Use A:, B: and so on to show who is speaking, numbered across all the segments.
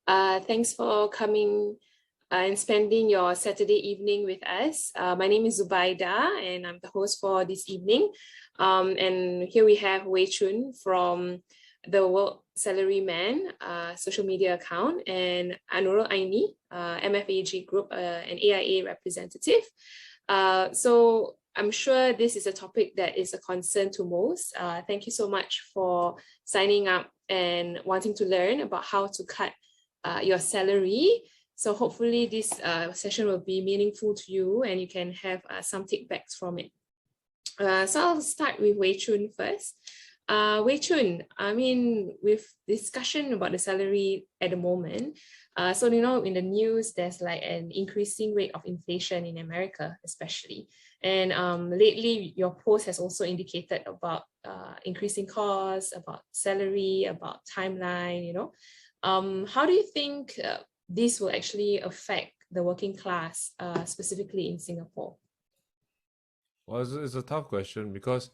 A: Thanks for coming and spending your Saturday evening with us. My name is Zubaida and I'm the host for this evening. And here we have Wei Choon from the Woke Salaryman social media account, and Aini, MFAGROUP, an AIA representative. So I'm sure this is a topic that is a concern to most. Thank you so much for signing up and wanting to learn about how to cut your salary. So hopefully this session will be meaningful to you and you can have some takebacks from it. So I'll start with Wei Choon first. Wei Choon, I mean, with discussion about the salary at the moment, so in the news, there's like an increasing rate of inflation in America, especially. And lately, your post has also indicated about increasing costs, about salary, about timeline, How do you think this will actually affect the working class, specifically in Singapore?
B: Well, it's a tough question because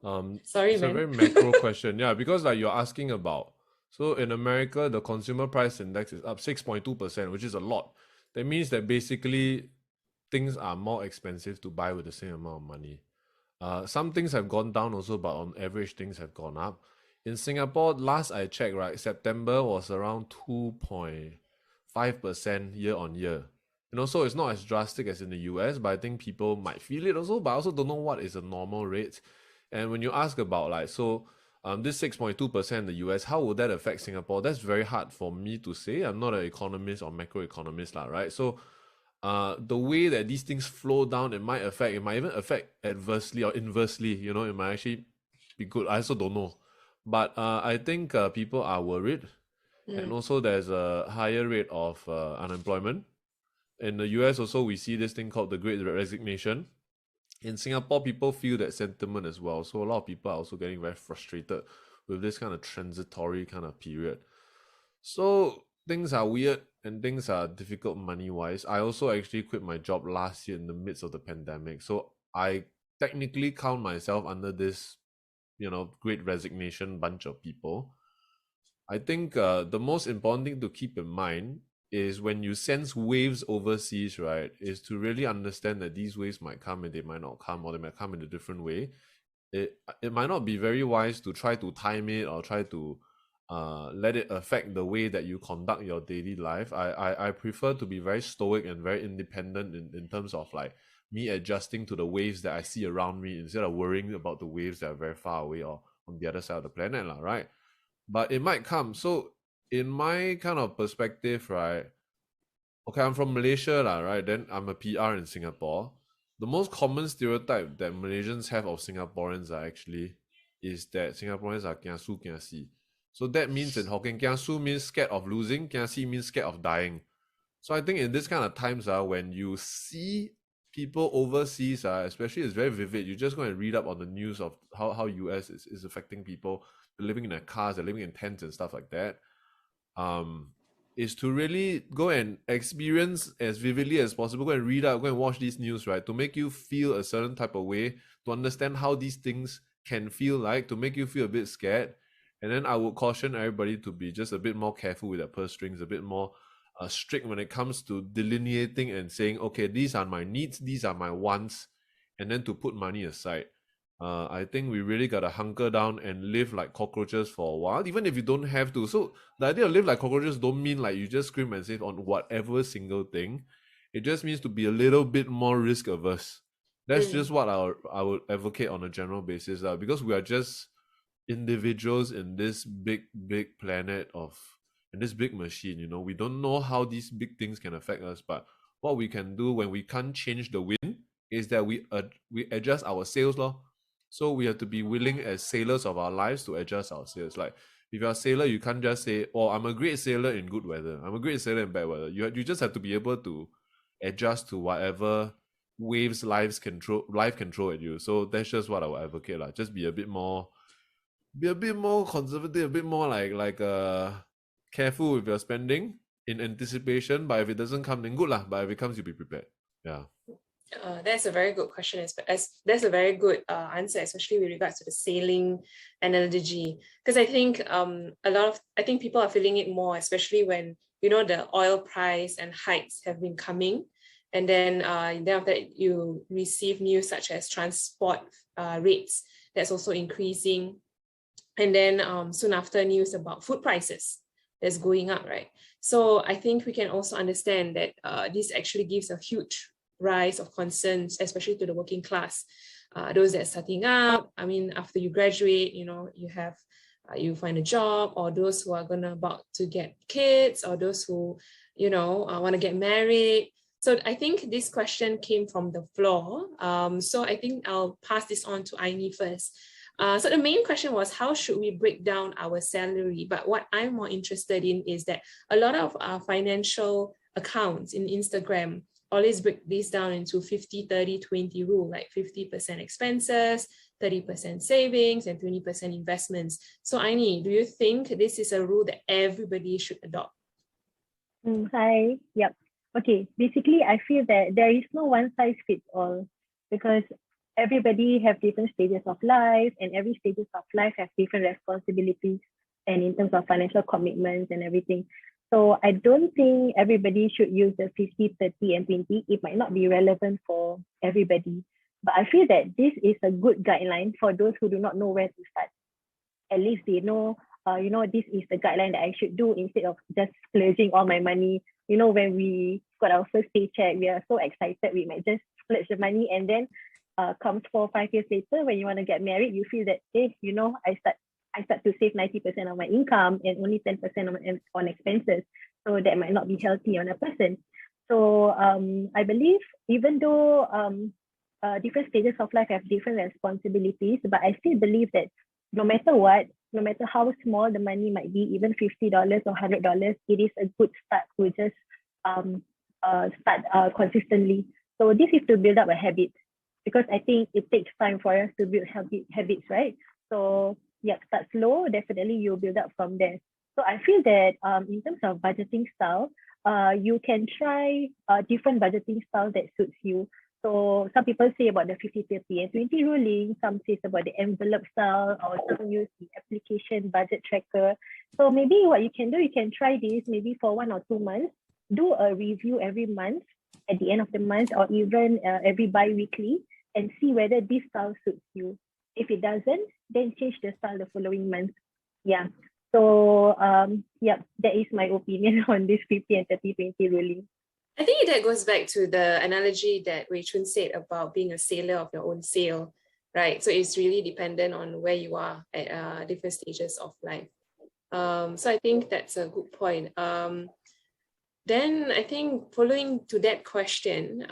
A: Sorry,
B: it's
A: man.
B: a very macro question. Yeah, because like you're asking about, so in America, the consumer price index is up 6.2%, which is a lot. That means that basically things are more expensive to buy with the same amount of money. Some things have gone down also, but on average, things have gone up. In Singapore, last I checked, right, September was around 2.5% year on year. So it's not as drastic as in the US, but I think people might feel it also, but I also don't know what is a normal rate. And when you ask about this 6.2% in the US, how would that affect Singapore? That's very hard for me to say. I'm not an economist or macroeconomist, right? So the way that these things flow down, it might even affect adversely or inversely, it might actually be good. I also don't know. But I think people are worried. And also there's a higher rate of unemployment. In the US also, we see this thing called the Great Resignation. In Singapore, people feel that sentiment as well. So a lot of people are also getting very frustrated with this kind of transitory kind of period. So things are weird and things are difficult money-wise. I also actually quit my job last year in the midst of the pandemic. So I technically count myself under this, Great Resignation bunch of people. I think the most important thing to keep in mind is when you sense waves overseas, right, is to really understand that these waves might come and they might not come, or they might come in a different way. It might not be very wise to try to time it or try to let it affect the way that you conduct your daily life. I prefer to be very stoic and very independent in terms of like me adjusting to the waves that I see around me instead of worrying about the waves that are very far away or on the other side of the planet, right? But it might come. So in my kind of perspective, right, okay, I'm from Malaysia, right? Then I'm a PR in Singapore. The most common stereotype that Malaysians have of Singaporeans is that Singaporeans are kiasu kiasi. So that means in Hokkien, kiasu means scared of losing, kiasi means scared of dying. So I think in this kind of times, when you see people overseas, especially it's very vivid. You just go and read up on the news of how US is affecting people. They're living in their cars, they're living in tents and stuff like that. Is to really go and experience as vividly as possible, go and read up, go and watch these news, right? To make you feel a certain type of way, to understand how these things can feel like, to make you feel a bit scared. And then I would caution everybody to be just a bit more careful with their purse strings, a bit more strict when it comes to delineating and saying, okay, these are my needs, these are my wants, and then to put money aside. I think we really gotta hunker down and live like cockroaches for a while, even if you don't have to. So the idea of live like cockroaches don't mean like you just scream and save on whatever single thing. It just means to be a little bit more risk averse. That's just what I would advocate on a general basis, because we are just individuals in this big planet in this big machine. We don't know how these big things can affect us, but what we can do when we can't change the wind is that we adjust our sails, lor. So we have to be willing as sailors of our lives to adjust our sails. Like if you're a sailor, you can't just say, "Oh, I'm a great sailor in good weather. I'm a great sailor in bad weather." You just have to be able to adjust to whatever waves life can throw at you. So that's just what I would advocate, like. Just be a bit more conservative, a bit more careful with your spending in anticipation. But if it doesn't come, then good lah. But if it comes, you'll be prepared. Yeah.
A: That's a very good question. That's a very good answer, especially with regards to the sailing analogy. Because I think people are feeling it more, especially when the oil price and hikes have been coming. And then after that, you receive news such as transport rates that's also increasing. And then soon after, news about food prices that's going up, right? So I think we can also understand that this actually gives a huge rise of concerns, especially to the working class, those that are starting up. I mean, after you graduate, you have you find a job, or those who are about to get kids, or those who want to get married. So I think this question came from the floor. So I think I'll pass this on to Aini first. So the main question was, how should we break down our salary? But what I'm more interested in is that a lot of financial accounts in Instagram always break this down into 50-30-20 rule, like 50% expenses, 30% savings, and 20% investments. So Aini, do you think this is a rule that everybody should adopt?
C: Hi. Yep. Okay. Basically, I feel that there is no one size fits all, because everybody have different stages of life, and every stages of life have different responsibilities, and in terms of financial commitments and everything. So I don't think everybody should use the 50, 30, and 20. It might not be relevant for everybody. But I feel that this is a good guideline for those who do not know where to start. At least they know, this is the guideline that I should do, instead of just splurging all my money. When we got our first paycheck, we are so excited, we might just splurge the money, and then comes 4 or 5 years later, when you want to get married, you feel that, I start to save 90% of my income and only 10% on expenses. So that might not be healthy on a person. So I believe, even though different stages of life have different responsibilities, but I still believe that no matter what, no matter how small the money might be, even $50 or $100, it is a good start to just start consistently. So this is to build up a habit, because I think it takes time for us to build habits, right? So yeah, start slow, definitely you'll build up from there. So I feel that in terms of budgeting style, you can try different budgeting style that suits you. So some people say about the 50, 30, and 20 ruling, some say about the envelope style, or some use the application budget tracker. So maybe what you can do, you can try this maybe for 1 or 2 months, do a review every month at the end of the month, or even every bi-weekly, and see whether this style suits you. If it doesn't, then change the style the following month. Yeah. So that is my opinion on this 50 and 30-20 ruling.
A: I think that goes back to the analogy that Wei Choon said about being a sailor of your own sail, right? So it's really dependent on where you are at different stages of life. So I think that's a good point. Then I think following to that question,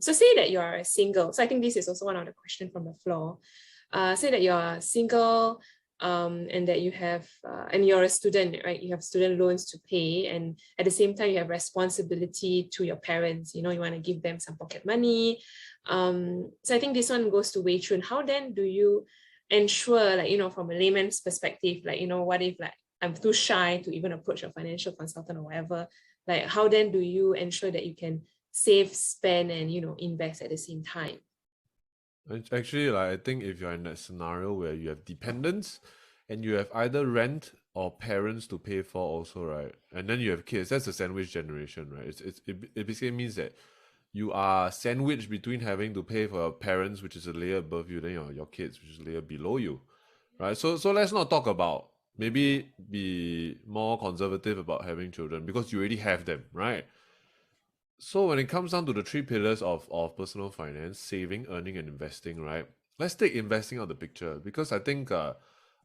A: so say that you are single. So I think this is also one of the questions from the floor. Say that you are single, and that you have, and you're a student, right? You have student loans to pay, and at the same time, you have responsibility to your parents. You want to give them some pocket money. So I think this one goes to Wei Choon. How then do you ensure, from a layman's perspective, what if I'm too shy to even approach a financial consultant or whatever? How then do you ensure that you can save, spend, and invest at the same time?
B: Actually, I think if you're in that scenario where you have dependents and you have either rent or parents to pay for also, right? And then you have kids, that's a sandwich generation, right? It basically means that you are sandwiched between having to pay for your parents, which is a layer above you, then your kids, which is a layer below you, right? So let's not talk about, maybe be more conservative about having children, because you already have them, right? So when it comes down to the 3 pillars of personal finance: saving, earning, and investing, right? Let's take investing out of the picture, because I think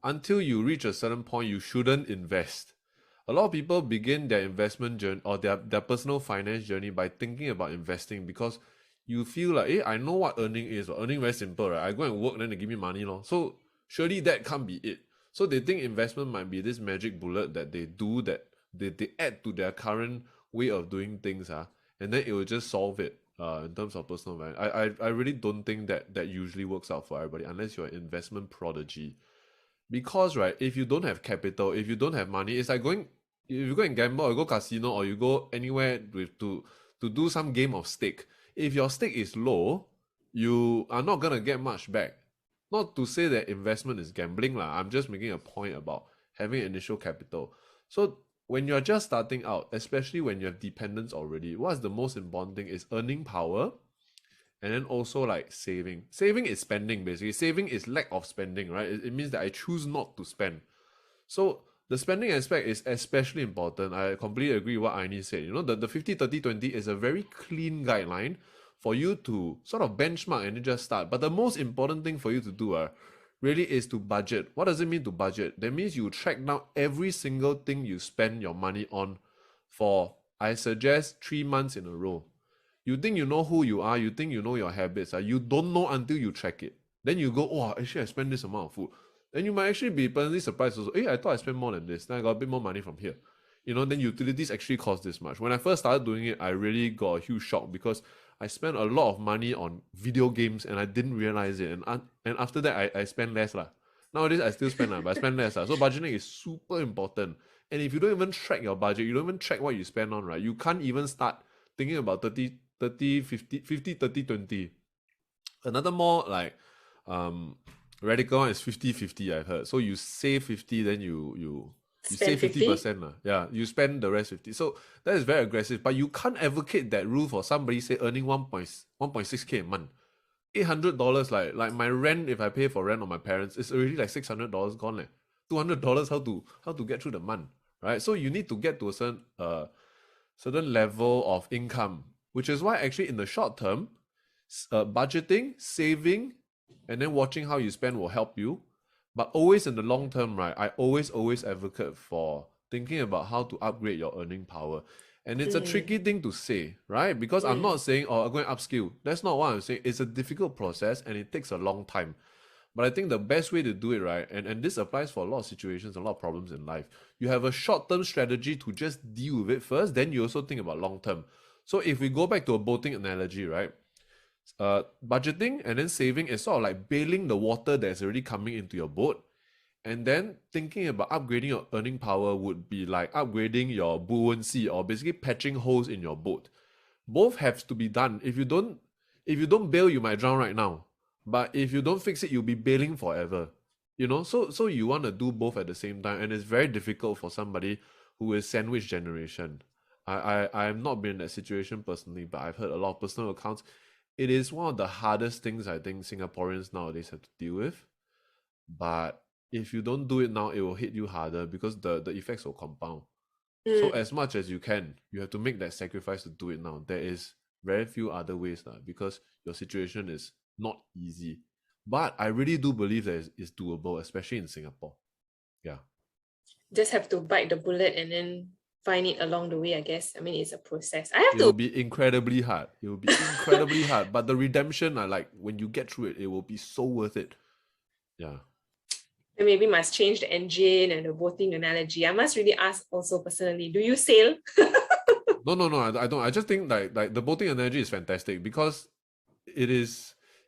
B: until you reach a certain point, you shouldn't invest. A lot of people begin their investment journey or their personal finance journey by thinking about investing, because you feel like, I know what earning is. Earning very simple, right? I go and work, then they give me money. So surely that can't be it. So they think investment might be this magic bullet that they do, that they add to their current way of doing things, and then it will just solve it in terms of personal finance. I really don't think that usually works out for everybody, unless you're an investment prodigy. Because, right, if you don't have capital, if you don't have money, it's like if you go and gamble, or you go casino, or you go anywhere to do some game of stake. If your stake is low, you are not gonna get much back. Not to say that investment is gambling lah. I'm just making a point about having initial capital. So when you're just starting out, especially when you have dependents already, what's the most important thing is earning power, and then also like saving. Saving is spending, basically. Saving is lack of spending, right? It means that I choose not to spend. So the spending aspect is especially important. I completely agree with what Aini said. You know, the 50-30-20 is a very clean guideline for you to sort of benchmark and then just start. But the most important thing for you to do really is to budget. What does it mean to budget? That means you track down every single thing you spend your money on for, I suggest, 3 months in a row. You think you know who you are, you think you know your habits. You don't know until you track it. Then you go, oh, actually I spend this amount of food. Then you might actually be pleasantly surprised also. Hey, I thought I spent more than this. Then I got a bit more money from here. You know, then utilities actually cost this much. When I first started doing it, I really got a huge shock because I spent a lot of money on video games and I didn't realize it. And after that, I spend less lah. Nowadays, I still spend but I spend less lah. So budgeting is super important. And if you don't even track your budget, you don't even track what you spend on, right? You can't even start thinking about 30, 50, 30, 20. Another more like radical one is 50-50, I've heard. So you save 50, then you save 50%. Yeah, you spend the rest 50. So that is very aggressive. But you can't advocate that rule for somebody, say, earning 1.6K a month. $800, like my rent, if I pay for rent on my parents, it's already like $600 gone. $200 how to get through the month, right? So you need to get to a certain level of income, which is why actually in the short term, budgeting, saving, and then watching how you spend will help you. But always in the long term, right, I always advocate for thinking about how to upgrade your earning power. And it's a tricky thing to say, right? Because I'm not saying, oh, I'm going to upskill. That's not what I'm saying. It's a difficult process and it takes a long time. But I think the best way to do it, right, and this applies for a lot of situations, a lot of problems in life. You have a short-term strategy to just deal with it first, then you also think about long-term. So if we go back to a boating analogy, right, budgeting and then saving is sort of like bailing the water that's already coming into your boat. And then thinking about upgrading your earning power would be like upgrading your buoyancy or basically patching holes in your boat. Both have to be done. If you don't bail, you might drown right now. But if you don't fix it, you'll be bailing forever. You know, so you want to do both at the same time, and it's very difficult for somebody who is sandwich generation. I have not been in that situation personally, but I've heard a lot of personal accounts. It is one of the hardest things I think Singaporeans nowadays have to deal with. But if you don't do it now, it will hit you harder because the effects will compound. So as much as you can, you have to make that sacrifice to do it now. There is very few other ways because your situation is not easy. But I really do believe that it's doable, especially in Singapore. Yeah.
A: Just have to bite the bullet and then find it along the way, I guess. I mean, it's a process.
B: It'll be incredibly hard. It will be incredibly hard. But the redemption, like when you get through it, it will be so worth it. Yeah.
A: And maybe must change the engine and the boating analogy. I must really ask also personally, do you sail?
B: No, I don't. I just think like the boating analogy is fantastic because it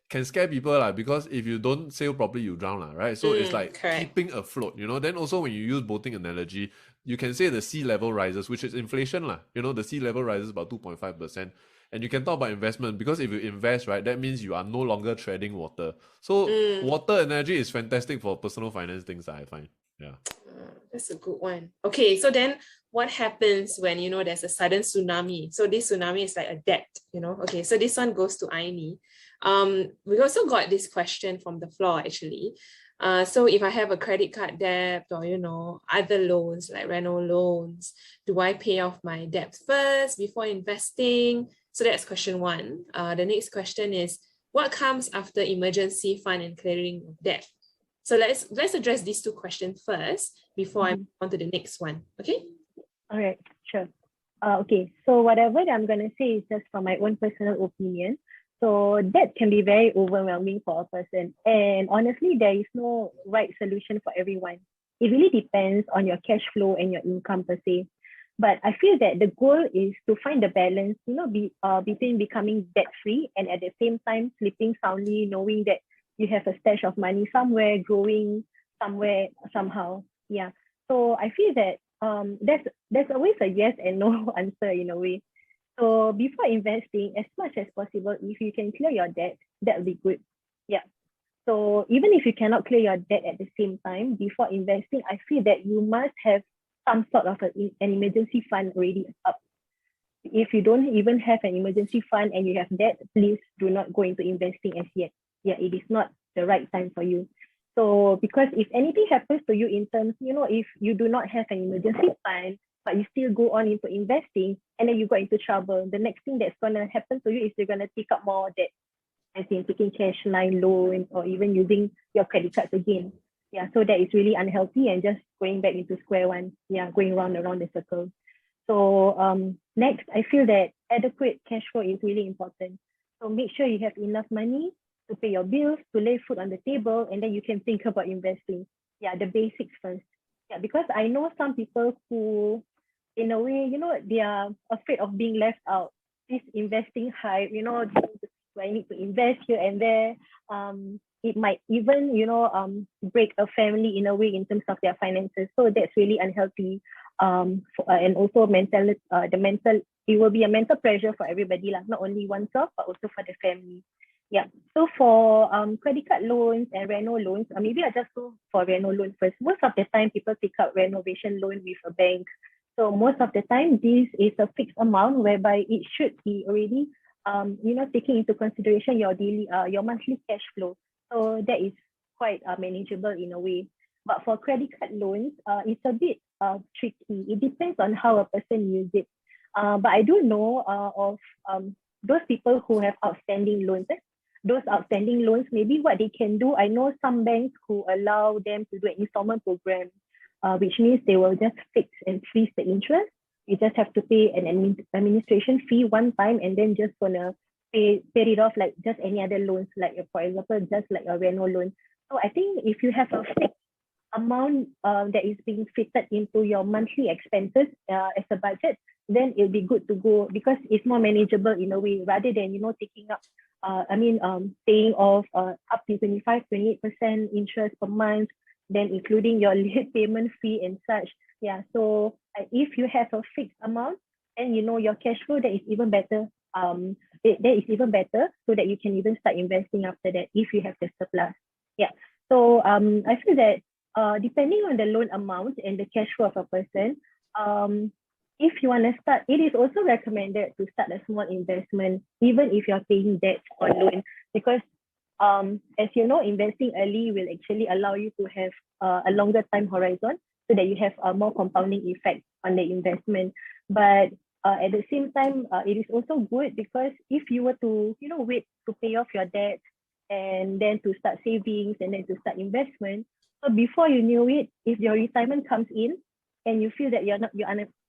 B: can scare people because if you don't sail properly, you drown right? So it's like keeping afloat, Then also when you use boating analogy, you can say the sea level rises, which is inflation the sea level rises about 2.5%. And you can talk about investment because if you invest, right, that means you are no longer treading water. So water analogy is fantastic for personal finance things I find. Yeah.
A: That's a good one. Okay, so then what happens when, there's a sudden tsunami? So this tsunami is like a debt, Okay, so this one goes to Aini. We also got this question from the floor actually. So if I have a credit card debt or, other loans like rental loans, do I pay off my debt first before investing? So that's question one. The next question is, what comes after emergency fund and clearing of debt? So let's address these two questions first before I move on to the next one. Okay?
C: All right, sure. Okay, so whatever that I'm going to say is just from my own personal opinion. So that can be very overwhelming for a person. And honestly, there is no right solution for everyone. It really depends on your cash flow and your income per se. But I feel that the goal is to find the balance, between becoming debt-free and at the same time sleeping soundly, knowing that you have a stash of money somewhere, growing somewhere, somehow. Yeah. So I feel that there's always a yes and no answer in a way. So before investing, as much as possible, if you can clear your debt, that would be good. Yeah. So even if you cannot clear your debt at the same time, before investing, I feel that you must have some sort of an emergency fund already up. If you don't even have an emergency fund and you have debt, please do not go into investing as yet. Yeah, it is not the right time for you. So because if anything happens to you in terms, if you do not have an emergency fund, but you still go on into investing and then you got into trouble, the next thing that's gonna happen to you is you're gonna take up more debt, as in taking cash line loans or even using your credit cards again. Yeah, so that is really unhealthy and just going back into square one. Yeah, going round around the circle. So next, I feel that adequate cash flow is really important. So make sure you have enough money to pay your bills, to lay food on the table, and then you can think about investing. Yeah, the basics first. Yeah, because I know some people who, in a way, they are afraid of being left out. This investing hype, I need to invest here and there. It might even, break a family in a way in terms of their finances. So that's really unhealthy. And also it will be a mental pressure for everybody, not only oneself, but also for the family. Yeah. So for credit card loans and reno loans, maybe I just go for reno loan first. Most of the time, people take out renovation loan with a bank. So most of the time, this is a fixed amount whereby it should be already, taking into consideration your your monthly cash flow. So that is quite manageable in a way. But for credit card loans, it's a bit tricky. It depends on how a person uses it. But I do know of those people who have outstanding loans. Those outstanding loans, maybe what they can do, I know some banks who allow them to do an installment program, which means they will just fix and freeze the interest. You just have to pay an administration fee one time and then just gonna pay it off like just any other loans, like for example, just like a reno loan. So I think if you have a fixed amount that is being fitted into your monthly expenses as a budget, then it'll be good to go because it's more manageable in a way rather than taking up paying off up to 25-28% interest per month, then including your late payment fee and such. Yeah, so if you have a fixed amount and your cash flow, that is even better. That is even better so that you can even start investing after that if you have the surplus. Yeah. So I feel that depending on the loan amount and the cash flow of a person, if you want to start, it is also recommended to start a small investment, even if you're paying debt or loan, because as you know, investing early will actually allow you to have a longer time horizon so that you have a more compounding effect on the investment. But at the same time, it is also good because if you were to, wait to pay off your debt and then to start savings and then to start investment, so before you knew it, if your retirement comes in and you feel that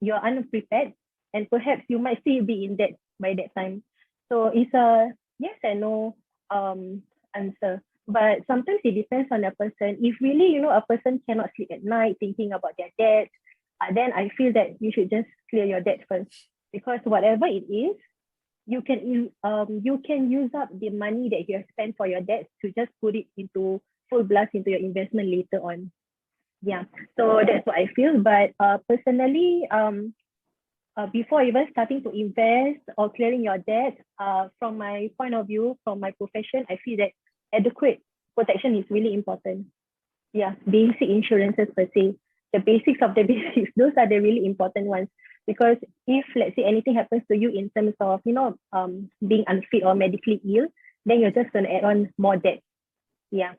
C: you're unprepared, and perhaps you might still be in debt by that time. So it's a yes and no answer. But sometimes it depends on the person. If really, a person cannot sleep at night thinking about their debt, then I feel that you should just clear your debt first. Because whatever it is, you can use up the money that you have spent for your debt to just put it into full blast into your investment later on. Yeah, so that's what I feel. But personally, before even starting to invest or clearing your debt, from my point of view, from my profession, I feel that adequate protection is really important. Yeah, basic insurances per se, the basics of the basics, those are the really important ones. Because if let's say anything happens to you in terms of being unfit or medically ill, then you're just gonna add on more debt. Yeah.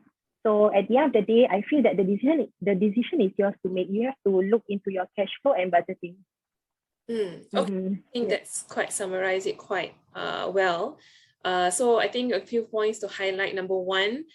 C: So at the end of the day, I feel that the decision is yours to make. You have to look into your cash flow and budgeting.
A: Okay, I think that's quite summarized it quite well. So I think a few points to highlight. Number one,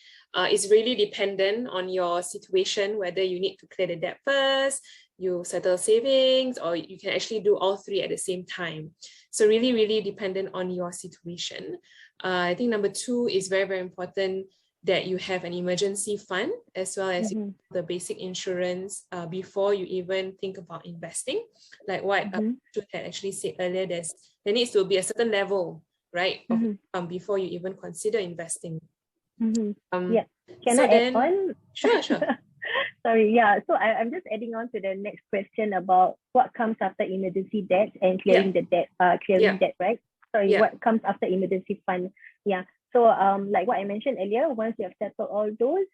A: is really dependent on your situation, whether you need to clear the debt first, you settle savings, or you can actually do all three at the same time. So really, really dependent on your situation. I think number two is very, very important that you have an emergency fund as well as the basic insurance before you even think about investing. Like what Choon had actually said earlier, there needs to be a certain level, right, of before you even consider investing.
C: Yeah. Can I add on?
A: Sure.
C: Sorry, yeah. So I'm just adding on to the next question about what comes after emergency debt and clearing the debt, debt, right? Sorry, what comes after emergency fund? Yeah. So like what I mentioned earlier, once you have settled all those,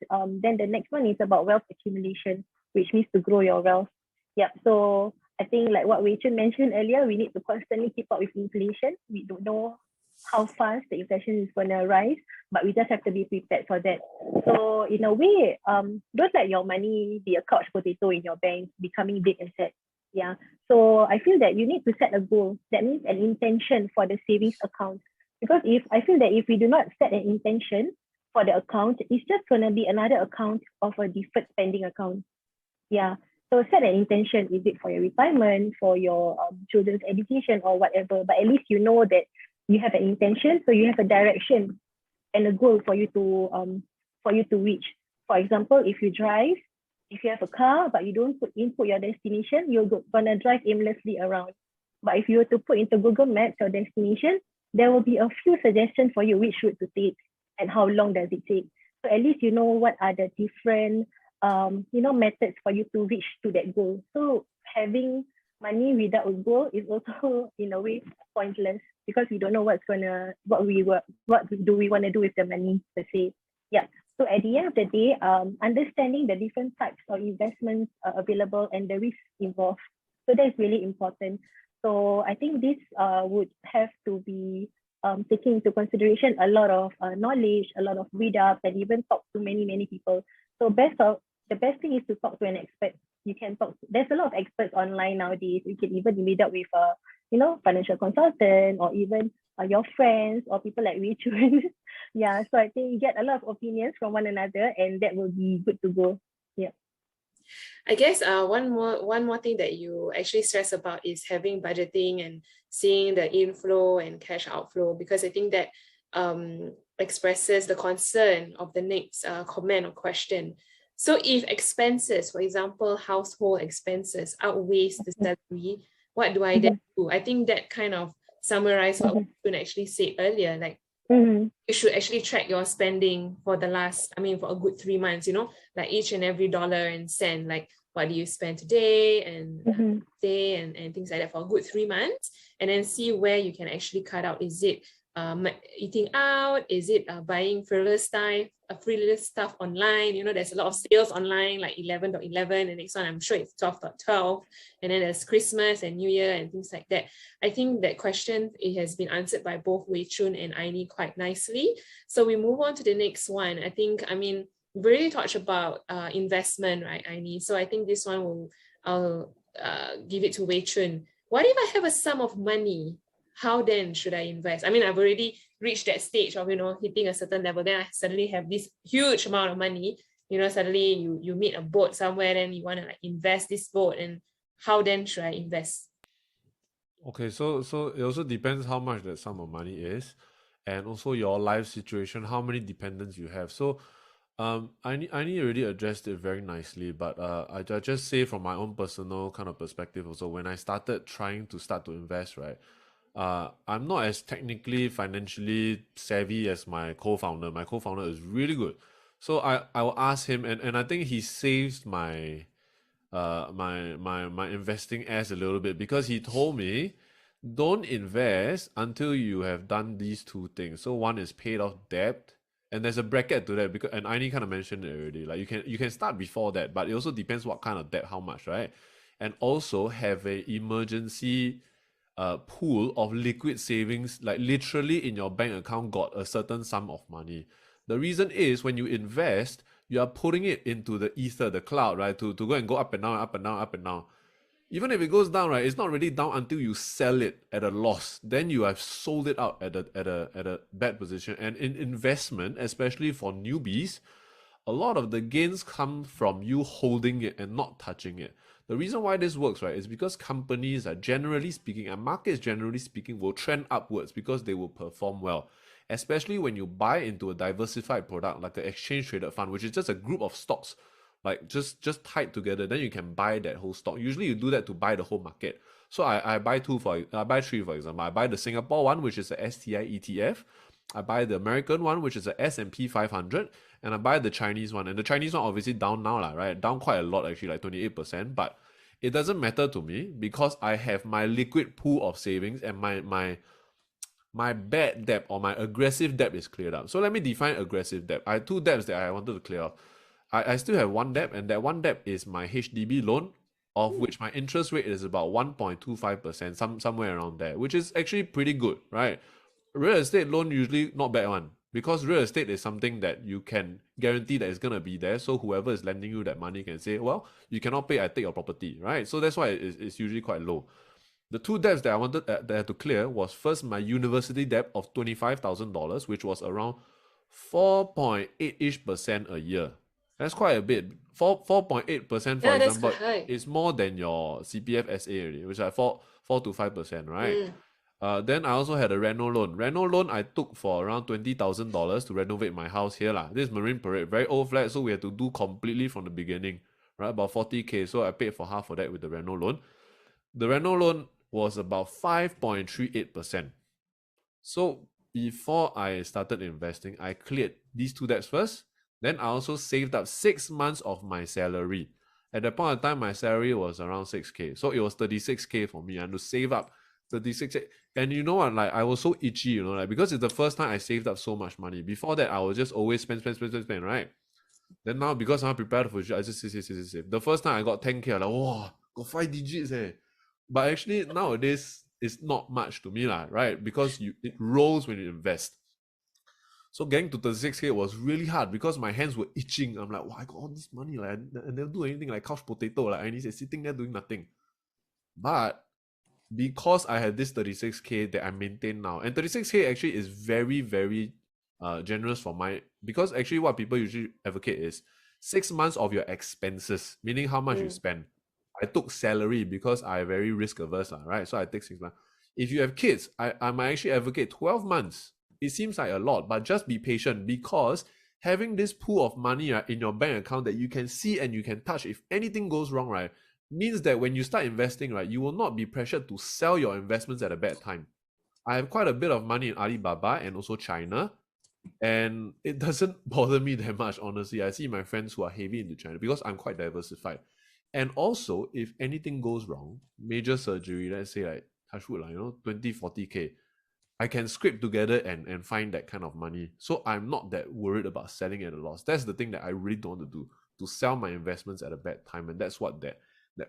C: then the next one is about wealth accumulation, which means to grow your wealth. Yep. So I think like what Wei Choon mentioned earlier, we need to constantly keep up with inflation. We don't know how fast the inflation is gonna rise, but we just have to be prepared for that. So in a way, don't let your money be a couch potato in your bank, becoming big and sad. Yeah. So I feel that you need to set a goal. That means an intention for the savings account. Because if I feel that if we do not set an intention for the account, it's just gonna be another account of a deferred spending account. Yeah. So set an intention. Is it for your retirement, for your children's education, or whatever? But at least you know that you have an intention, so you have a direction and a goal for you to reach. For example, if you drive, if you have a car but you don't input your destination, you're gonna drive aimlessly around. But if you were to put into Google Maps your destination, there will be a few suggestions for you which route to take and how long does it take. So at least you know what are the different methods for you to reach to that goal. So having money without a goal is also in a way pointless because we don't know what do we want to do with the money per se. Yeah. So at the end of the day, understanding the different types of investments available and the risks involved. So that's really important. So I think this would have to be taking into consideration a lot of knowledge, a lot of read up, and even talk to many people. So the best thing is to talk to an expert. You can talk. There's a lot of experts online nowadays. You can even meet up with a financial consultant or even your friends or people like Wei Choon. Yeah, so I think you get a lot of opinions from one another, and that will be good to go. Yeah.
A: I guess one more thing that you actually stress about is having budgeting and seeing the inflow and cash outflow, because I think that expresses the concern of the next comment or question. So if expenses, for example, household expenses outweighs the salary, what do I then do? I think that kind of summarizes what we actually said earlier. Like you should actually track your spending for for a good 3 months, like each and every dollar and cent, like what do you spend today and day and things like that for a good 3 months, and then see where you can actually cut out. Is it eating out? Is it buying frivolous stuff online? There's a lot of sales online, like 11.11, and next one I'm sure it's 12.12, and then there's Christmas and New Year and things like that. I think that question, it has been answered by both Wei Choon and Aini quite nicely. So we move on to the next one. We've already talked about investment, right, Aini? So I think this one I'll give it to Wei Choon. What if I have a sum of money? How then should I invest? I've already reached that stage of, hitting a certain level. Then I suddenly have this huge amount of money. Suddenly you meet a boat somewhere, and you want to invest this boat. And how then should I invest?
B: Okay, so it also depends how much that sum of money is, and also your life situation, how many dependents you have. So, I already addressed it very nicely, but I just say from my own personal kind of perspective also, when I started trying to invest, right, I'm not as technically financially savvy as my co-founder. My co-founder is really good, so I will ask him, and I think he saves my my investing ass a little bit, because he told me don't invest until you have done these two things. So one is paid off debt, and there's a bracket to that, because and Aini kind of mentioned it already. Like you can start before that, but it also depends what kind of debt, how much, right? And also have a emergency pool of liquid savings, like literally in your bank account got a certain sum of money. The reason is when you invest, you are putting it into the ether, the cloud, right? To go and go up and down, up and down, up and down. Even if it goes down, right, it's not really down until you sell it at a loss. Then you have sold it out at a bad position. And in investment, especially for newbies, a lot of the gains come from you holding it and not touching it. The reason why this works, right, is because companies are generally speaking, and markets generally speaking, will trend upwards because they will perform well. Especially when you buy into a diversified product like an exchange traded fund, which is just a group of stocks, like just tied together. Then you can buy that whole stock. Usually you do that to buy the whole market. So I buy three, for example. I buy the Singapore one, which is a STI ETF. I buy the American one, which is a S&P 500, and I buy the Chinese one. And the Chinese one obviously down now, right? Down quite a lot, actually, like 28%. But it doesn't matter to me because I have my liquid pool of savings, and my bad debt or my aggressive debt is cleared up. So let me define aggressive debt. I have two debts that I wanted to clear off. I still have one debt, and that one debt is my HDB loan of which my interest rate is about 1.25%, somewhere around there, which is actually pretty good, right? Real estate loan usually not bad one, because real estate is something that you can guarantee that it's going to be there. So whoever is lending you that money can say, well, you cannot pay, I take your property, right? So that's why it's usually quite low. The two debts that I wanted that I had to clear was first my university debt of $25,000, which was around 4.8-ish% a year. That's quite a bit. 4.8%, for
A: Yeah, that's
B: example,
A: quite high.
B: is more than your CPF SA already, which is like 4 to 5%, right? Then I also had a reno loan. Reno loan I took for around $20,000 to renovate my house here lah. This is Marine Parade, very old flat, so we had to do completely from the beginning, right? About 40K. So I paid for half of that with the reno loan. The reno loan was about 5.38%. So before I started investing, I cleared these two debts first. Then I also saved up 6 months of my salary. At that point of time, my salary was around 6K. So it was 36K for me. I had to save up 36K. And you know what? Like, I was so itchy, you know, like, because it's the first time I saved up so much money. Before that, I was just always spend, right? Then now, because I'm prepared for it, I just save. The first time I got 10K, I'm like, wow, got 5 digits eh. But actually, nowadays, it's not much to me, lah, right? Because it rolls when you invest. So getting to 36K was really hard because my hands were itching. I'm like, wow, I got all this money. Like, I never do anything, like couch potato. Like, I need to sitting there doing nothing. But because I had this 36K that I maintain now, and 36K actually is very, very generous for my, because actually what people usually advocate is 6 months of your expenses, meaning how much you spend. I took salary because I very risk averse, right? So I take 6 months. If you have kids, I might actually advocate 12 months. It seems like a lot, but just be patient, because having this pool of money in your bank account that you can see and you can touch if anything goes wrong, right, means that when you start investing, right, you will not be pressured to sell your investments at a bad time. I have quite a bit of money in Alibaba and also China, and it doesn't bother me that much, honestly. I see my friends who are heavy into China because I'm quite diversified. And also, if anything goes wrong, major surgery, let's say like touch wood, you know, 20, 40K, I can scrape together and find that kind of money. So I'm not that worried about selling at a loss. That's the thing that I really don't want to do, to sell my investments at a bad time. And that's what that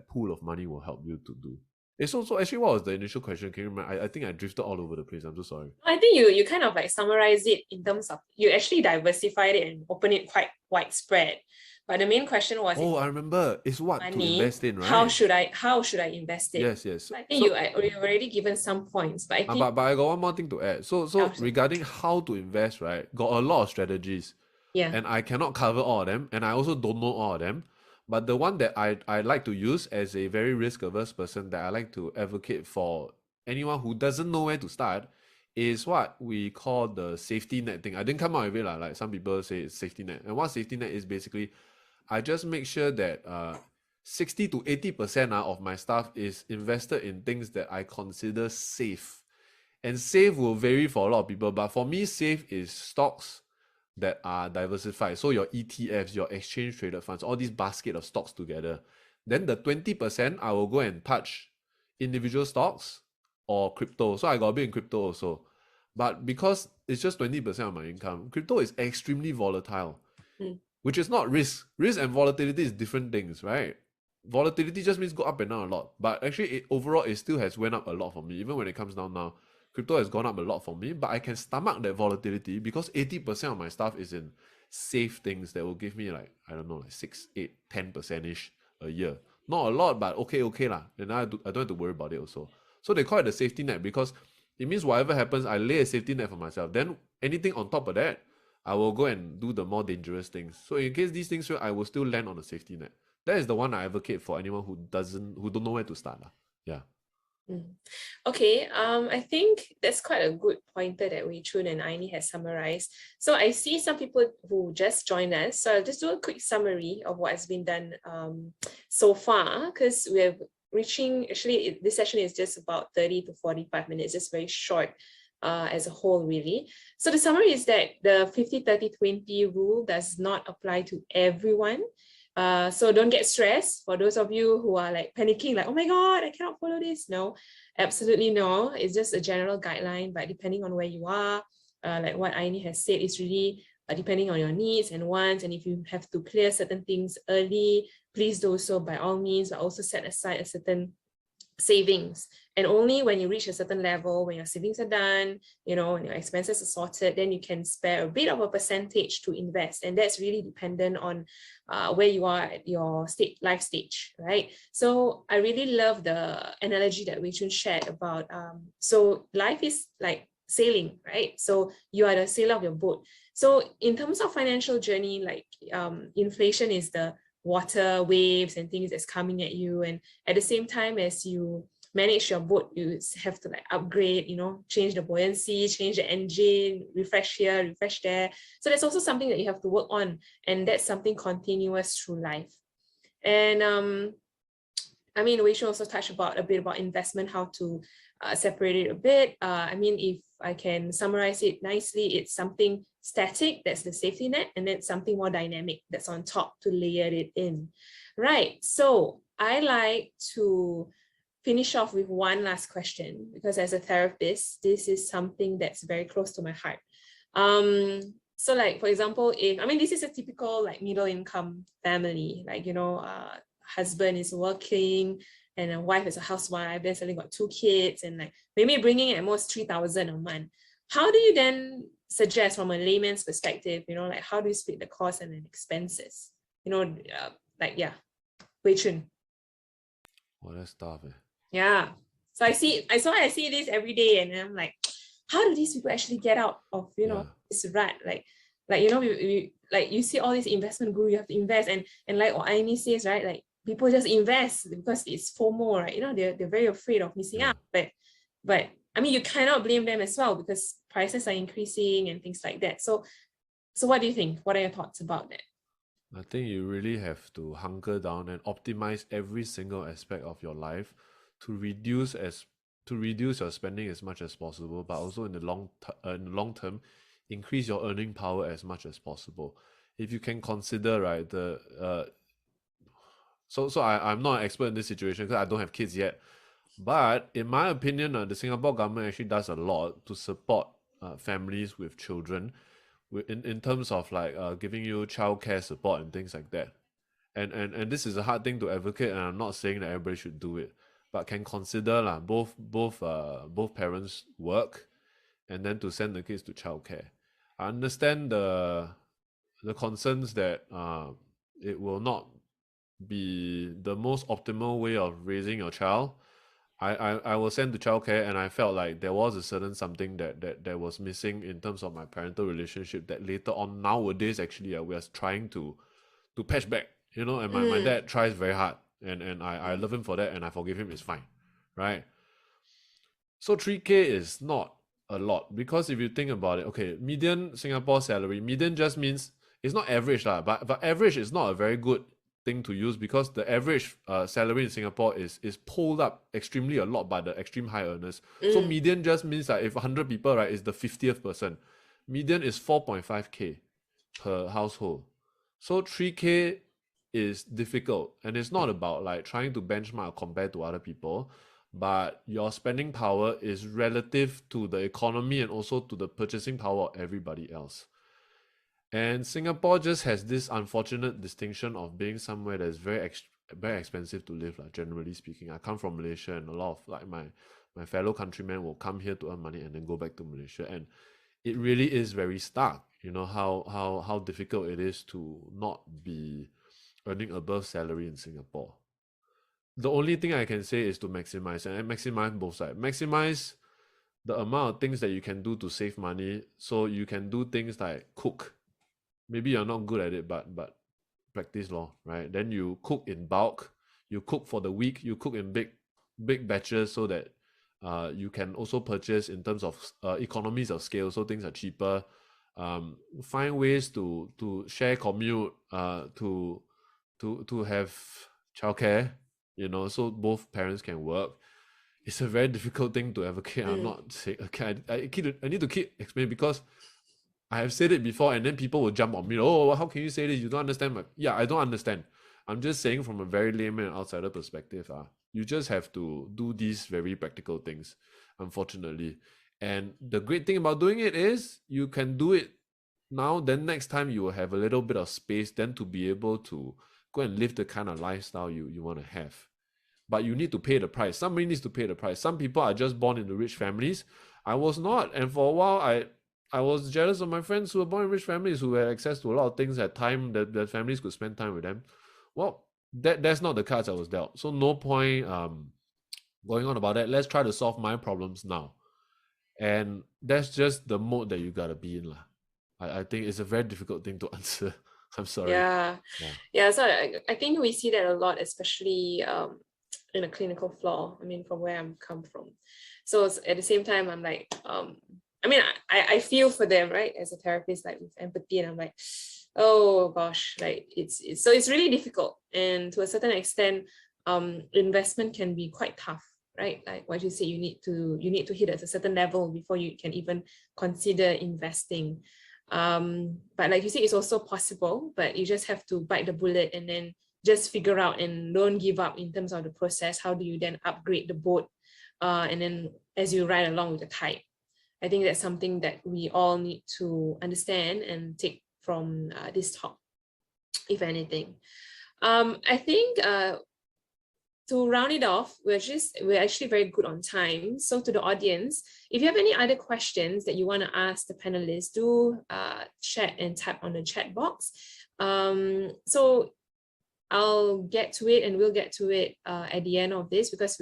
B: pool of money will help you to do. So actually, what was the initial question? Can you remember? I think I drifted all over the place. I'm so sorry.
A: I think you kind of like summarize it in terms of you actually diversified it and opened it quite widespread. But the main question was,
B: I remember. It's what
A: money,
B: to invest in, right?
A: How should I invest it?
B: Yes.
A: I think you've already given some points, but I think
B: but I got one more thing to add. So regarding how to invest, right? Got a lot of strategies.
A: Yeah.
B: And I cannot cover all of them, and I also don't know all of them. But the one that I like to use as a very risk-averse person, that I like to advocate for anyone who doesn't know where to start, is what we call the safety net thing. I didn't come out with it like some people say it's safety net. And what safety net is basically, I just make sure that 60 to 80% of my stuff is invested in things that I consider safe. And safe will vary for a lot of people, but for me, safe is stocks that are diversified. So your ETFs, your exchange traded funds, all these basket of stocks together. Then the 20%, I will go and touch individual stocks or crypto. So I got a bit in crypto also. But because it's just 20% of my income, crypto is extremely volatile, which is not risk. Risk and volatility is different things, right? Volatility just means go up and down a lot. But actually, overall, it still has went up a lot for me. Even when it comes down now, crypto has gone up a lot for me, but I can stomach that volatility because 80% of my stuff is in safe things that will give me like, I don't know, like 6, 8, 10%-ish a year. Not a lot, but okay lah. And I don't have to worry about it also. So they call it the safety net because it means whatever happens, I lay a safety net for myself. Then anything on top of that, I will go and do the more dangerous things. So in case these things fail, I will still land on a safety net. That is the one I advocate for anyone who don't know where to start. Yeah.
A: Okay, I think that's quite a good pointer that Wei Choon and Aini has summarized. So I see some people who just joined us. So I'll just do a quick summary of what has been done so far, because we're reaching, actually this session is just about 30 to 45 minutes, just very short as a whole really. So the summary is that the 50-30-20 rule does not apply to everyone. So don't get stressed. For those of you who are like panicking, like, oh my God, I cannot follow this. No, absolutely no. It's just a general guideline, but depending on where you are, like what Aini has said, it's really depending on your needs and wants. And if you have to clear certain things early, please do so by all means, but also set aside a certain savings. And only when you reach a certain level, when your savings are done, you know, and your expenses are sorted, then you can spare a bit of a percentage to invest. And that's really dependent on where you are at your life stage, right? So I really love the analogy that Wei Choon shared about, so life is like sailing, right? So you are the sailor of your boat. So in terms of financial journey, like inflation is the water, waves, and things that's coming at you. And at the same time as you manage your boat, you have to like upgrade, you know, change the buoyancy, change the engine, refresh here, refresh there. So that's also something that you have to work on. And that's something continuous through life. And I mean, we should also touch a bit about investment, how to separate it a bit. I mean, if I can summarize it nicely, it's something static, that's the safety net, and then something more dynamic that's on top to layer it in. Right, so I like to finish off with one last question, because as a therapist, this is something that's very close to my heart. So like, for example, this is a typical like middle income family, like, you know, husband is working and a wife is a housewife, then suddenly got 2 kids and like maybe bringing in at most 3,000 a month. How do you then suggest from a layman's perspective, you know, like how do you split the costs and the expenses? You know, Wei Choon.
B: Oh, that's tough.
A: Yeah. So I see this every day and I'm like, how do these people actually get out of, you know, this rut? Like, you know, we like you see all these investment guru, you have to invest and like what Aini says, right? Like people just invest because it's FOMO, right? You know, they're very afraid of missing out. But I mean, you cannot blame them as well because prices are increasing and things like that. So what do you think? What are your thoughts about that?
B: I think you really have to hunker down and optimize every single aspect of your life to reduce your spending as much as possible, but also in the long term, increase your earning power as much as possible. If you can consider, right, I'm not an expert in this situation because I don't have kids yet, but in my opinion, the Singapore government actually does a lot to support families with children, in terms of like giving you childcare support and things like that. And this is a hard thing to advocate, and I'm not saying that everybody should do it, but can consider both parents work, and then to send the kids to childcare. I understand the concerns that it will not be the most optimal way of raising your child. I was sent to childcare, and I felt like there was a certain something that was missing in terms of my parental relationship that later on nowadays actually we are trying to patch back, you know. And my dad tries very hard, and I love him for that, and I forgive him. It's fine, right? So 3K is not a lot, because if you think about it, okay, median Singapore salary, median just means it's not average lah, but average is not a very good thing to use, because the average salary in Singapore is pulled up extremely a lot by the extreme high earners. So median just means that if 100 people, right, is the 50th person. Median is 4.5K per household. So 3K is difficult, and it's not about like trying to benchmark compared to other people, but your spending power is relative to the economy and also to the purchasing power of everybody else. And Singapore just has this unfortunate distinction of being somewhere that is very expensive to live, like, generally speaking. I come from Malaysia, and a lot of like my fellow countrymen will come here to earn money and then go back to Malaysia, and it really is very stark, you know, how difficult it is to not be earning above salary in Singapore. The only thing I can say is to maximize, and maximize both sides. Maximize the amount of things that you can do to save money, so you can do things like cook. Maybe you're not good at it, but practice law, right? Then you cook in bulk, you cook for the week, you cook in big batches, so that you can also purchase in terms of economies of scale, so things are cheaper. Find ways to share commute, to have childcare, you know, so both parents can work. It's a very difficult thing to advocate. I'm not saying, okay, I need to keep explaining, because I have said it before, and then people will jump on me. Oh, how can you say this? You don't understand. Yeah, I don't understand. I'm just saying from a very layman and outsider perspective. You just have to do these very practical things, unfortunately. And the great thing about doing it is you can do it now, then next time you will have a little bit of space then to be able to go and live the kind of lifestyle you want to have. But you need to pay the price. Somebody needs to pay the price. Some people are just born into rich families. I was not. And for a while, I was jealous of my friends who were born in rich families who had access to a lot of things at time that their families could spend time with them. Well, that's not the cards I was dealt. So no point going on about that. Let's try to solve my problems now. And that's just the mode that you gotta be in. Lah. I think it's a very difficult thing to answer. I'm sorry.
A: Yeah.
B: Yeah.
A: So I think we see that a lot, especially in a clinical floor. I mean, from where I'm come from. So at the same time, I'm like, I mean, I feel for them, right? As a therapist, like with empathy, and I'm like, oh gosh, like it's really difficult. And to a certain extent, investment can be quite tough, right? Like what you say, you need to hit at a certain level before you can even consider investing. But like you say, it's also possible, but you just have to bite the bullet and then just figure out and don't give up in terms of the process. How do you then upgrade the boat? And then as you ride along with the tide. I think that's something that we all need to understand and take from this talk, if anything. I think to round it off, we're actually very good on time. So to the audience, if you have any other questions that you want to ask the panelists, do chat and type on the chat box. So I'll get to it, and we'll get to it at the end of this, because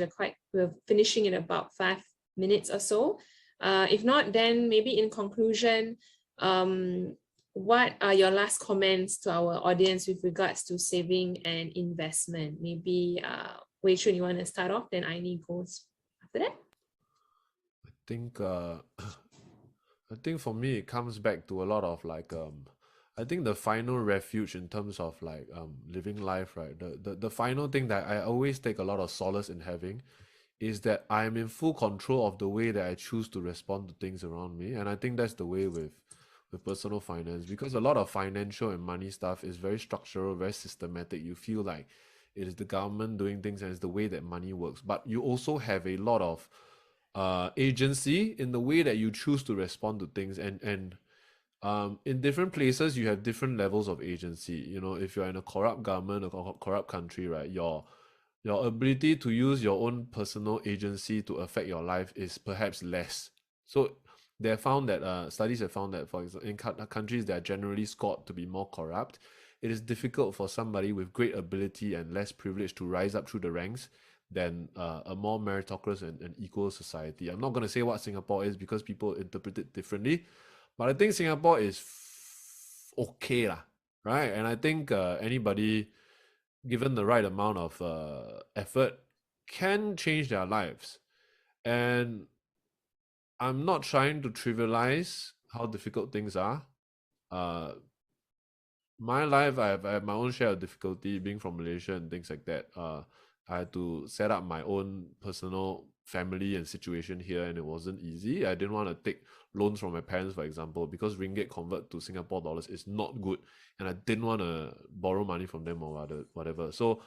A: we're finishing in about 5 minutes or so. If not, then maybe in conclusion, what are your last comments to our audience with regards to saving and investment? Maybe Wei Choon, you want to start off, then Aini goes after that.
B: I think for me it comes back to a lot of like I think the final refuge in terms of like living life, right? The final thing that I always take a lot of solace in having is that I am in full control of the way that I choose to respond to things around me. And I think that's the way with personal finance, because a lot of financial and money stuff is very structural, very systematic. You feel like it is the government doing things and it's the way that money works. But you also have a lot of agency in the way that you choose to respond to things, and in different places you have different levels of agency. You know, if you're in a corrupt government or corrupt country, right, your ability to use your own personal agency to affect your life is perhaps less. So they have found that studies have found that, for example, in countries that are generally scored to be more corrupt, it is difficult for somebody with great ability and less privilege to rise up through the ranks than a more meritocratic and equal society. I'm not going to say what Singapore is because people interpret it differently, but I think Singapore is okay lah, right? And I think anybody given the right amount of effort can change their lives. And I'm not trying to trivialize how difficult things are. My life, I have my own share of difficulty being from Malaysia and things like that. I had to set up my own personal family and situation here, and it wasn't easy. I didn't want to take loans from my parents, for example, because ringgit convert to Singapore dollars is not good, and I didn't want to borrow money from them or whatever. So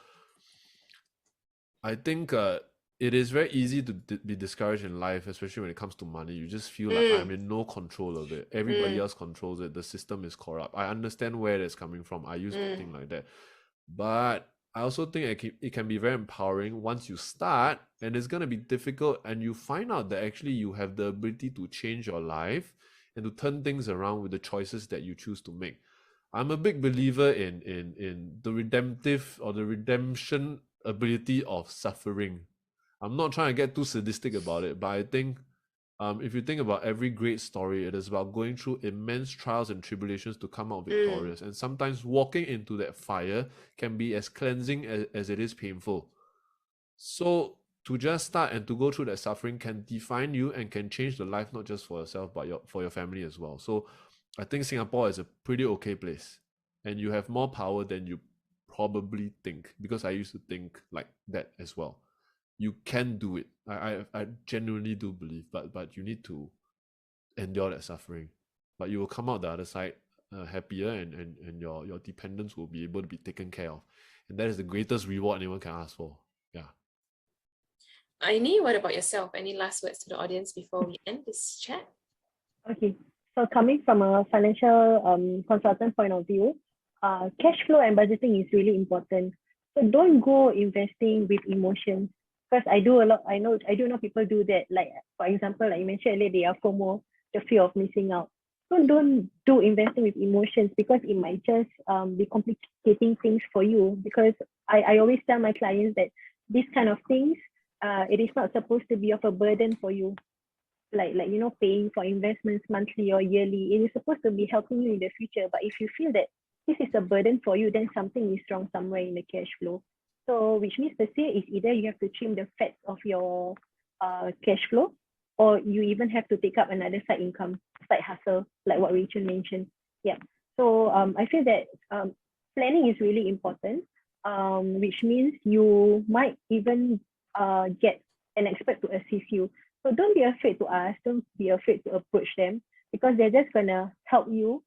B: I think it is very easy to be discouraged in life, especially when it comes to money. You just feel like I'm in no control of it. Everybody else controls it. The system is corrupt. I understand where that's coming from. I used to think like that. But I also think it can be very empowering once you start, and it's going to be difficult, and you find out that actually you have the ability to change your life and to turn things around with the choices that you choose to make. I'm a big believer in the redemptive or the redemption ability of suffering. I'm not trying to get too sadistic about it, but I think if you think about every great story, it is about going through immense trials and tribulations to come out victorious. And sometimes walking into that fire can be as cleansing as it is painful. So to just start and to go through that suffering can define you and can change the life, not just for yourself, but for your family as well. So I think Singapore is a pretty okay place, and you have more power than you probably think, because I used to think like that as well. You can do it. I genuinely do believe, but you need to endure that suffering. But you will come out the other side happier, and your dependents will be able to be taken care of. And that is the greatest reward anyone can ask for. Yeah.
A: Aini, what about yourself? Any last words to the audience before we end this chat?
C: Okay. So coming from a financial consultant point of view, cash flow and budgeting is really important. So don't go investing with emotions. Because I do know people do that. Like for example, like you mentioned earlier, they are FOMO, the fear of missing out. So don't do investing with emotions because it might just be complicating things for you. Because I always tell my clients that these kind of things, it is not supposed to be of a burden for you. Like paying for investments monthly or yearly, it is supposed to be helping you in the future. But if you feel that this is a burden for you, then something is wrong somewhere in the cash flow. So which means to say is either you have to trim the fats of your cash flow, or you even have to take up another side income, side hustle, like what Wei Choon mentioned. Yeah. So I feel that planning is really important, which means you might even get an expert to assist you. So don't be afraid to ask, don't be afraid to approach them, because they're just gonna help you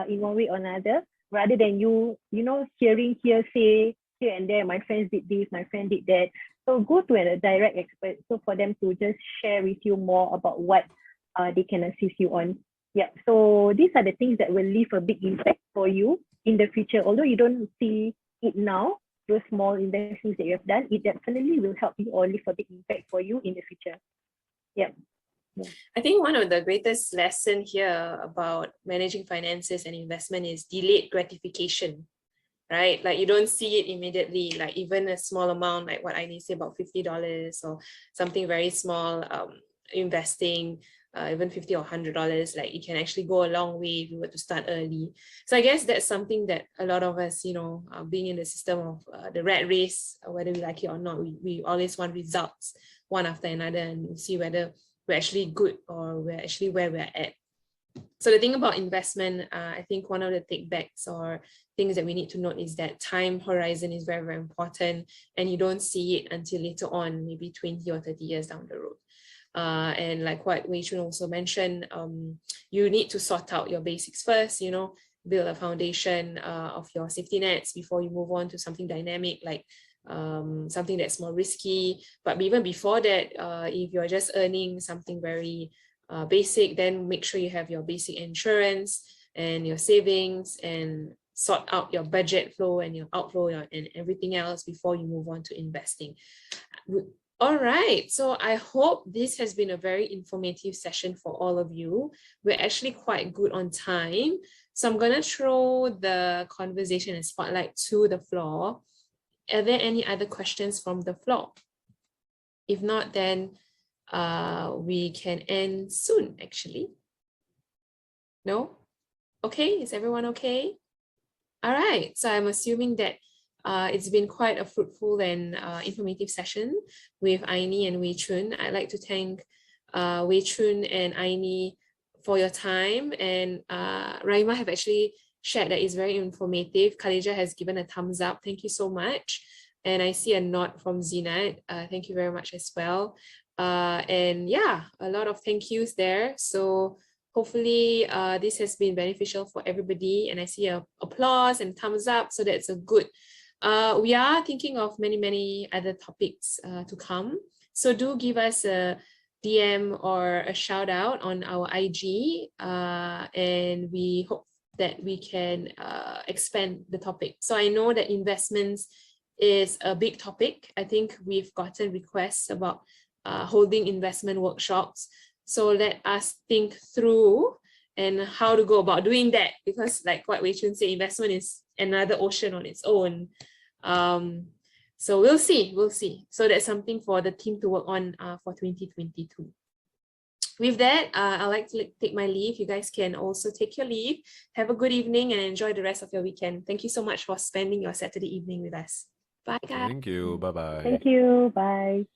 C: in one way or another, rather than hearing hearsay here and there. My friends did this, my friend did that. So go to a direct expert, so for them to just share with you more about what they can assist you on. Yeah. So these are the things that will leave a big impact for you in the future. Although you don't see it now, those small investments that you have done, it definitely will help you or leave a big impact for you in the future. Yeah.
A: I think one of the greatest lessons here about managing finances and investment is delayed gratification, right? Like you don't see it immediately, like even a small amount, like what Aini said about $50 or something very small, investing, even $50 or $100, like it can actually go a long way if you were to start early. So I guess that's something that a lot of us, being in the system of the rat race, whether we like it or not, we always want results one after another and see whether we're actually good or we're actually where we're at. So the thing about investment, I think one of the take backs or things that we need to note is that time horizon is very, very important, and you don't see it until later on, maybe 20 or 30 years down the road. And like what Wei Choon also mentioned, you need to sort out your basics first, build a foundation of your safety nets before you move on to something dynamic, like something that's more risky. But even before that, if you're just earning something very basic, then make sure you have your basic insurance and your savings, and sort out your budget flow and your outflow and everything else before you move on to investing. All right, so I hope this has been a very informative session for all of you. We're actually quite good on time, so I'm gonna throw the conversation and spotlight to the floor. Are there any other questions from the floor? If not, then we can end soon, actually. No? Okay, is everyone okay? All right, so I'm assuming that it's been quite a fruitful and informative session with Aini and Wei Choon. I'd like to thank Wei Choon and Aini for your time, and Raima have actually shared that it's very informative. Khadija has given a thumbs up. Thank you so much. And I see a nod from Zinat. Thank you very much as well. And yeah, a lot of thank yous there. So hopefully this has been beneficial for everybody. And I see a applause and thumbs up. So that's a good. We are thinking of many other topics to come. So do give us a DM or a shout out on our IG. And we hope that we can expand the topic. So I know that investments is a big topic. I think we've gotten requests about holding investment workshops. So let us think through and how to go about doing that, because like what Wei Choon said, investment is another ocean on its own. So we'll see. So that's something for the team to work on for 2022. With that, I'd like to take my leave. You guys can also take your leave. Have a good evening and enjoy the rest of your weekend. Thank you so much for spending your Saturday evening with us. Bye, guys.
B: Thank you. Bye-bye.
C: Thank you. Bye.